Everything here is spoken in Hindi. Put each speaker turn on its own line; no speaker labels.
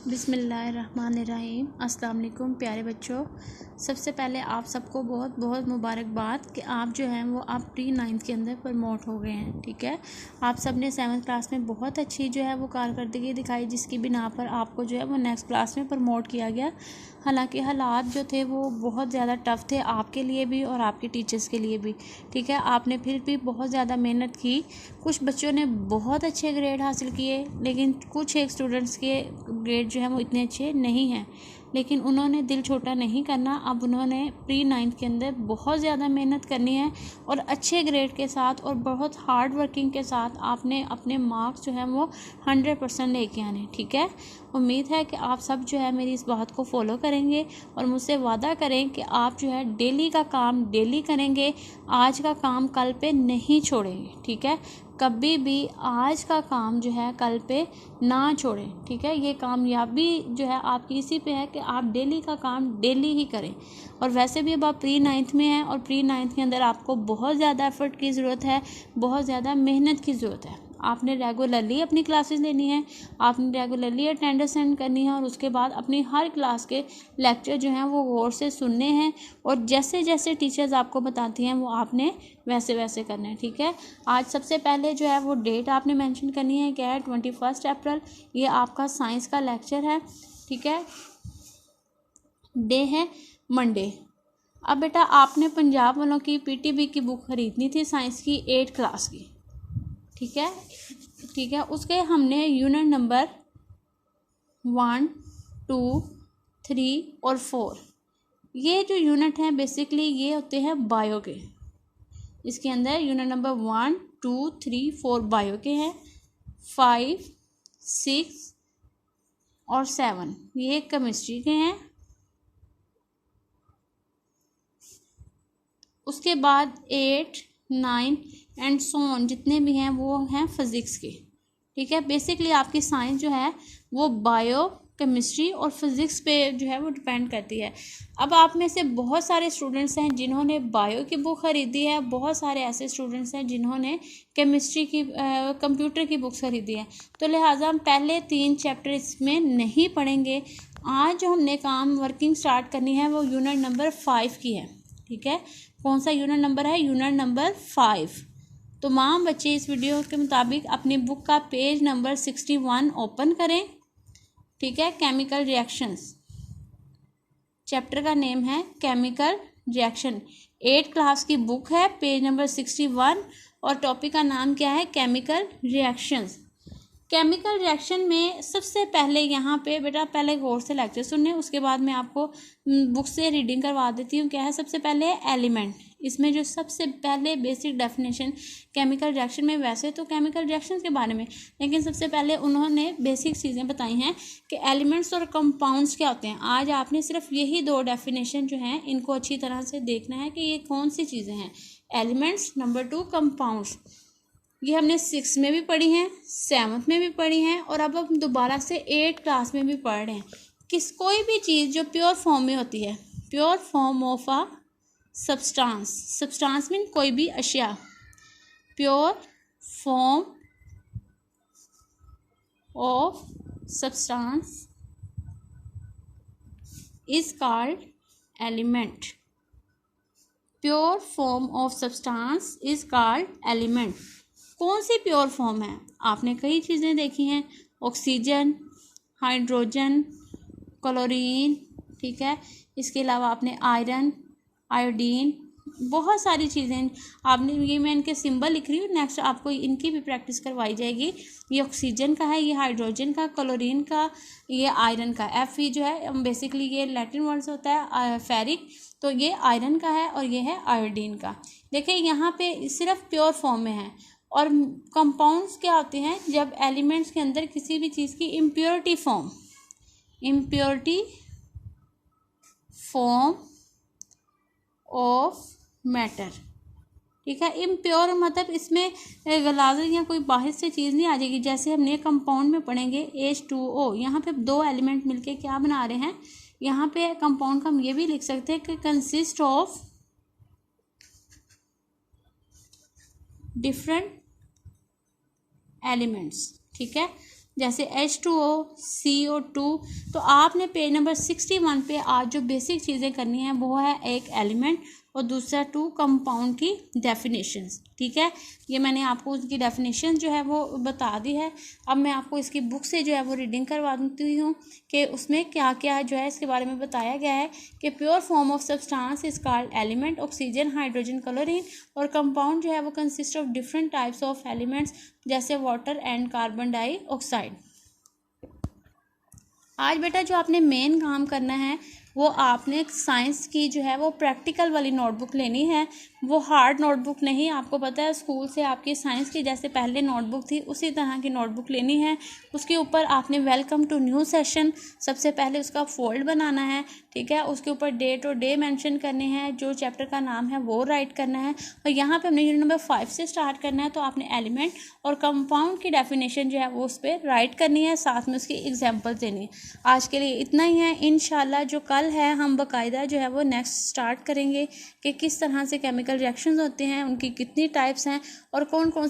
बिस्मिल्लाहिर्रहमानिर्रहीम। अस्सलाम वालेकुम प्यारे बच्चों, सबसे पहले आप सबको बहुत बहुत मुबारकबाद कि आप जो हैं वो आप प्री 9th के अंदर प्रमोट हो गए हैं। ठीक है, आप सब ने 7th क्लास में बहुत अच्छी जो है वो कारकर्दगी दिखाई, जिसकी बिना पर आपको जो है वो नेक्स्ट क्लास में प्रमोट किया गया। हालांकि हालात जो थे वो बहुत ज़्यादा टफ़ थे आपके लिए भी और आपके टीचर्स के लिए भी। ठीक है, आपने फिर भी बहुत ज़्यादा मेहनत की। कुछ बच्चों ने बहुत अच्छे ग्रेड हासिल किए, लेकिन कुछ एक स्टूडेंट्स के ग्रेड जो है वो इतने अच्छे नहीं हैं, लेकिन उन्होंने दिल छोटा नहीं करना। अब उन्होंने प्री 9th के अंदर बहुत ज़्यादा मेहनत करनी है और अच्छे ग्रेड के साथ और बहुत हार्ड वर्किंग के साथ आपने अपने मार्क्स जो है वो 100% लेके आने। ठीक है, उम्मीद है कि आप सब जो है मेरी इस बात को फॉलो करेंगे और मुझसे वादा करें कि आप जो है डेली का काम डेली करेंगे, आज का काम कल पे नहीं छोड़ेंगे। ठीक है, कभी भी आज का काम जो है कल पे ना छोड़ें। ठीक है, ये कामयाबी जो है आपकी इसी पे है कि आप डेली का काम डेली ही करें। और वैसे भी अब आप प्री 9th में हैं और प्री 9th के अंदर आपको बहुत ज़्यादा एफर्ट की ज़रूरत है, बहुत ज़्यादा मेहनत की ज़रूरत है। आपने रेगुलरली अपनी क्लासेस लेनी है, आपने रेगुलरली अटेंडेंस सेंड करनी है और उसके बाद अपनी हर क्लास के लेक्चर जो हैं वो गौर से सुनने हैं और जैसे जैसे टीचर्स आपको बताती हैं वो आपने वैसे वैसे करना है। ठीक है, आज सबसे पहले जो है वो डेट आपने मेंशन करनी है, क्या है 21 अप्रैल। ये आपका साइंस का लेक्चर है। ठीक है, डे है मंडे। अब बेटा आपने पंजाब वालों की पीटीबी की बुक खरीदनी थी साइंस की 8 क्लास की। ठीक है, ठीक है, उसके हमने यूनिट नंबर 1, 2, 3 और 4, ये जो यूनिट हैं बेसिकली ये होते हैं बायो के। इसके अंदर यूनिट नंबर 1, 2, 3, 4 बायो के हैं, 5, 6 और 7 ये केमिस्ट्री के हैं। उसके बाद 8, 9 एंड सो ऑन जितने भी हैं वो हैं फिज़िक्स के। ठीक है, बेसिकली आपकी साइंस जो है वो बायो, केमिस्ट्री और फिज़िक्स पे जो है वो डिपेंड करती है। अब आप में से बहुत सारे स्टूडेंट्स हैं जिन्होंने बायो की बुक ख़रीदी है, बहुत सारे ऐसे स्टूडेंट्स हैं जिन्होंने केमिस्ट्री की कंप्यूटर की बुक्स ख़रीदी है। तो लिहाजा हम पहले 3 चैप्टर इसमें नहीं पढ़ेंगे। आज जो हमने काम वर्किंग स्टार्ट करनी है वो यूनिट नंबर 5 की है। ठीक है, कौन सा यूनिट नंबर है? Unit number 5। तो तमाम बच्चे इस वीडियो के मुताबिक अपनी बुक का पेज नंबर 61 ओपन करें। ठीक है, केमिकल रिएक्शंस, चैप्टर का नेम है केमिकल रिएक्शन। 8 क्लास की बुक है, पेज नंबर 61 और टॉपिक का नाम क्या है? Chemical reactions. केमिकल रिएक्शन में सबसे पहले यहाँ पे बेटा पहले गौर से लेक्चर सुनने, उसके बाद मैं आपको बुक से रीडिंग करवा देती हूँ। क्या है? सबसे पहले एलिमेंट। इसमें जो सबसे पहले बेसिक डेफिनेशन केमिकल रिएक्शन में, वैसे तो केमिकल रिएक्शन के बारे में, लेकिन सबसे पहले उन्होंने बेसिक चीज़ें बताई हैं कि एलिमेंट्स और कंपाउंड्स क्या होते हैं। आज आपने सिर्फ यही 2 डेफिनेशन जो हैं इनको अच्छी तरह से देखना है कि ये कौन सी चीज़ें हैं। Elements, number 2 compounds. ये हमने 6 में भी पढ़ी हैं, 7th में भी पढ़ी हैं और अब हम दोबारा से 8 क्लास में भी पढ़ रहे हैं। कोई भी चीज़ जो प्योर फॉर्म में होती है, pure form of a substance, substance mean कोई भी अशिया, pure form of substance is called element. Pure form of substance is called element. कौन सी प्योर फॉर्म है? आपने कई चीज़ें देखी हैं, ऑक्सीजन, हाइड्रोजन, क्लोरीन। ठीक है, इसके अलावा आपने आयरन, आयोडीन, बहुत सारी चीज़ें आपने, ये मैं इनके सिंबल लिख रही हूँ, नेक्स्ट आपको इनकी भी प्रैक्टिस करवाई जाएगी। ये ऑक्सीजन का है, ये हाइड्रोजन का, क्लोरीन का, ये आयरन का। Fe जो है बेसिकली ये लैटिन वर्ड से होता है फेरिक, तो ये आयरन का है और ये है आयोडीन का। देखिए यहाँ पे सिर्फ प्योर फॉर्म में है। और कंपाउंड्स क्या होते हैं? जब एलिमेंट्स के अंदर किसी भी चीज़ की इम्प्योरिटी फॉर्म ऑफ मैटर। ठीक है, इम्प्योर मतलब इसमें गलाजत या कोई बाहर से चीज़ नहीं आ जाएगी। जैसे हमने कंपाउंड में पढ़ेंगे H2O, यहाँ पे 2 एलिमेंट मिलके क्या बना रहे हैं? यहाँ पे कंपाउंड का हम ये भी लिख सकते हैं कि कंसिस्ट ऑफ डिफरेंट एलिमेंट्स। ठीक है, जैसे H2O, CO2। तो आपने पेज नंबर 61 पे आज जो बेसिक चीज़ें करनी है वो है एक एलिमेंट और दूसरा 2 कंपाउंड की डेफिनेशंस। ठीक है, ये मैंने आपको उसकी डेफिनेशन जो है वो बता दी है। अब मैं आपको इसकी बुक से जो है वो रीडिंग करवा देती हूँ कि उसमें क्या क्या जो है इसके बारे में बताया गया है कि pure form of substance is called element, oxygen, hydrogen, chlorine. और कंपाउंड जो है वो consist of different types of elements जैसे वाटर एंड कार्बन डाइऑक्साइड। आज बेटा जो आपने मेन काम करना है वो आपने साइंस की जो है वो प्रैक्टिकल वाली नोटबुक लेनी है, वो हार्ड नोटबुक नहीं। आपको पता है स्कूल से आपकी साइंस की जैसे पहले नोटबुक थी उसी तरह की नोटबुक लेनी है। उसके ऊपर आपने वेलकम टू न्यू सेशन सबसे पहले उसका फोल्ड बनाना है। ठीक है, उसके ऊपर डेट और डे मेंशन करने हैं, जो चैप्टर का नाम है वो राइट करना है। और यहाँ पे हमने यूनिट नंबर 5 से स्टार्ट करना है, तो आपने एलिमेंट और कंपाउंड की डेफिनेशन जो है वो उस पर राइट करनी है, साथ में उसकी एग्जाम्पल देनी है। आज के लिए इतना ही है। इंशाल्लाह जो कल है हम बाकायदा जो है वो नेक्स्ट स्टार्ट करेंगे कि किस तरह से केमिकल रिएक्शंस होते हैं, उनकी कितनी टाइप्स हैं और कौन कौन